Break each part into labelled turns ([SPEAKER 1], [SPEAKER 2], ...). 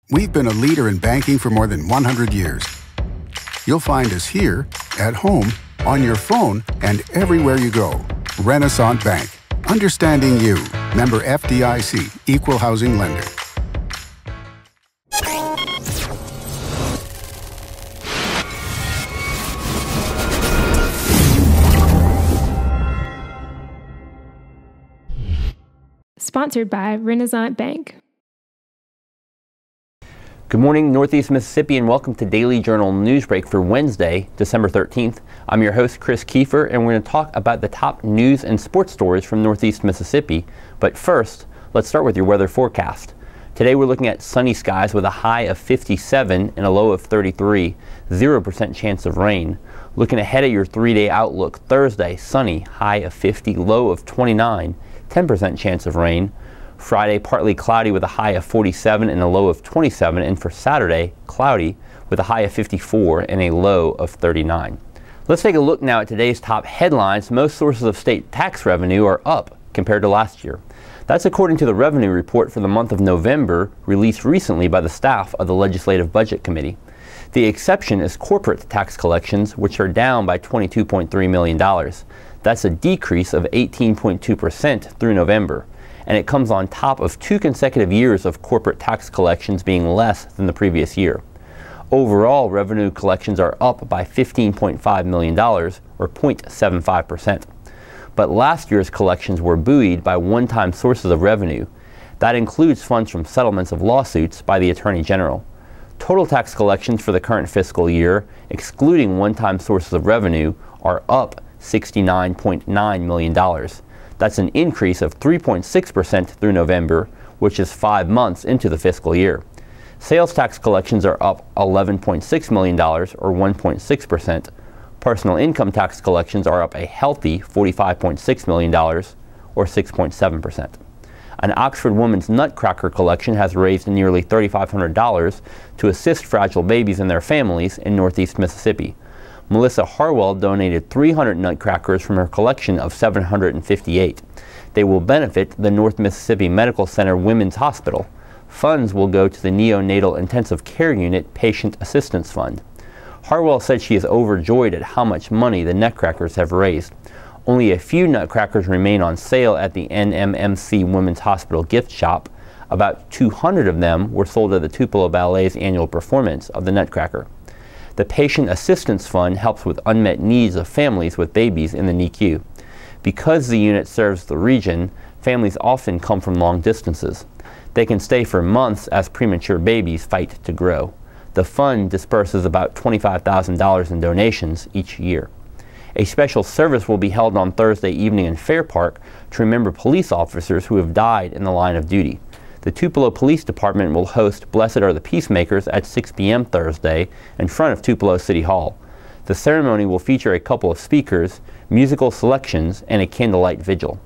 [SPEAKER 1] We've been a leader in banking for more than 100 years. You'll find us here, at home, on your phone, and everywhere you go. Renaissance Bank. Understanding you. Member FDIC. Equal housing lender.
[SPEAKER 2] Sponsored by Renaissance Bank.
[SPEAKER 3] Good morning, Northeast Mississippi, and welcome to Daily Journal Newsbreak for Wednesday, December 13th. I'm your host, Chris Kiefer, and we're going to talk about the top news and sports stories from Northeast Mississippi. But first, let's start with your weather forecast. Today we're looking at sunny skies with a high of 57 and a low of 33, 0% chance of rain. Looking ahead at your 3-day outlook, Thursday, sunny, high of 50, low of 29, 10% chance of rain. Friday, partly cloudy with a high of 47 and a low of 27, and for Saturday, cloudy with a high of 54 and a low of 39. Let's take a look now at today's top headlines. Most sources of state tax revenue are up compared to last year. That's according to the revenue report for the month of November, released recently by the staff of the Legislative Budget Committee. The exception is corporate tax collections, which are down by $22.3 million. That's a decrease of 18.2% through November. And it comes on top of 2 consecutive years of corporate tax collections being less than the previous year. Overall, revenue collections are up by $15.5 million, or 0.75%. But last year's collections were buoyed by one-time sources of revenue. That includes funds from settlements of lawsuits by the Attorney General. Total tax collections for the current fiscal year, excluding one-time sources of revenue, are up $69.9 million. That's an increase of 3.6% through November, which is 5 months into the fiscal year. Sales tax collections are up $11.6 million, or 1.6%. Personal income tax collections are up a healthy $45.6 million, or 6.7%. An Oxford Woman's Nutcracker collection has raised nearly $3,500 to assist fragile babies and their families in Northeast Mississippi. Melissa Harwell donated 300 nutcrackers from her collection of 758. They will benefit the North Mississippi Medical Center Women's Hospital. Funds will go to the Neonatal Intensive Care Unit Patient Assistance Fund. Harwell said she is overjoyed at how much money the nutcrackers have raised. Only a few nutcrackers remain on sale at the NMMC Women's Hospital gift shop. About 200 of them were sold at the Tupelo Ballet's annual performance of the Nutcracker. The Patient Assistance Fund helps with unmet needs of families with babies in the NICU. Because the unit serves the region, families often come from long distances. They can stay for months as premature babies fight to grow. The fund disperses about $25,000 in donations each year. A special service will be held on Thursday evening in Fair Park to remember police officers who have died in the line of duty. The Tupelo Police Department will host Blessed Are the Peacemakers at 6 p.m. Thursday in front of Tupelo City Hall. The ceremony will feature a couple of speakers, musical selections, and a candlelight vigil.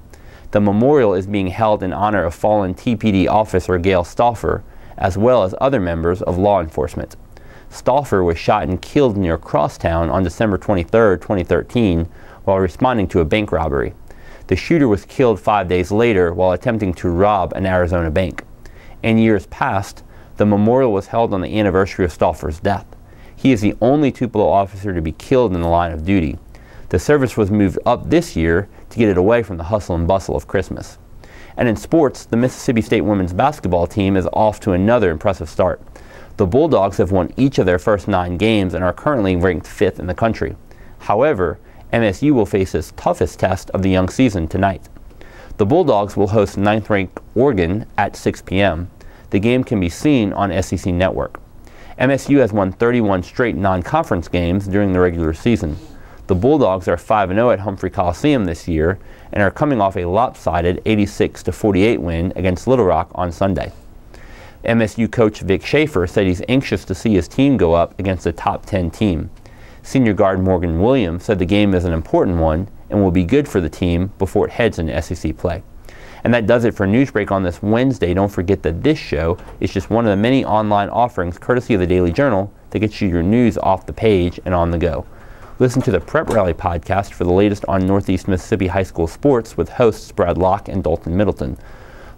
[SPEAKER 3] The memorial is being held in honor of fallen TPD officer Gail Stauffer, as well as other members of law enforcement. Stauffer was shot and killed near Crosstown on December 23, 2013, while responding to a bank robbery. The shooter was killed 5 days later while attempting to rob an Arizona bank. In years past, the memorial was held on the anniversary of Stauffer's death. He is the only Tupelo officer to be killed in the line of duty. The service was moved up this year to get it away from the hustle and bustle of Christmas. And in sports, the Mississippi State women's basketball team is off to another impressive start. The Bulldogs have won each of their first 9 games and are currently ranked 5th in the country. However, MSU will face its toughest test of the young season tonight. The Bulldogs will host 9th-ranked Oregon at 6 p.m. The game can be seen on SEC Network. MSU has won 31 straight non-conference games during the regular season. The Bulldogs are 5-0 at Humphrey Coliseum this year and are coming off a lopsided 86-48 win against Little Rock on Sunday. MSU coach Vic Schaefer said he's anxious to see his team go up against a top 10 team. Senior guard Morgan Williams said the game is an important one and will be good for the team before it heads into SEC play. And that does it for Newsbreak on this Wednesday. Don't forget that this show is just one of the many online offerings courtesy of the Daily Journal that gets you your news off the page and on the go. Listen to the Prep Rally podcast for the latest on Northeast Mississippi high school sports with hosts Brad Locke and Dalton Middleton.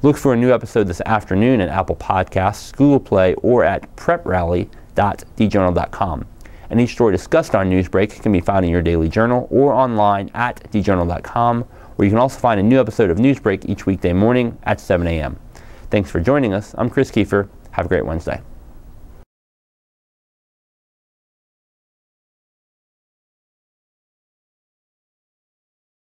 [SPEAKER 3] Look for a new episode this afternoon at Apple Podcasts, Google Play, or at preprally.djournal.com. And each story discussed on Newsbreak can be found in your daily journal or online at djournal.com, where you can also find a new episode of Newsbreak each weekday morning at 7 a.m. Thanks for joining us. I'm Chris Kiefer. Have a great Wednesday.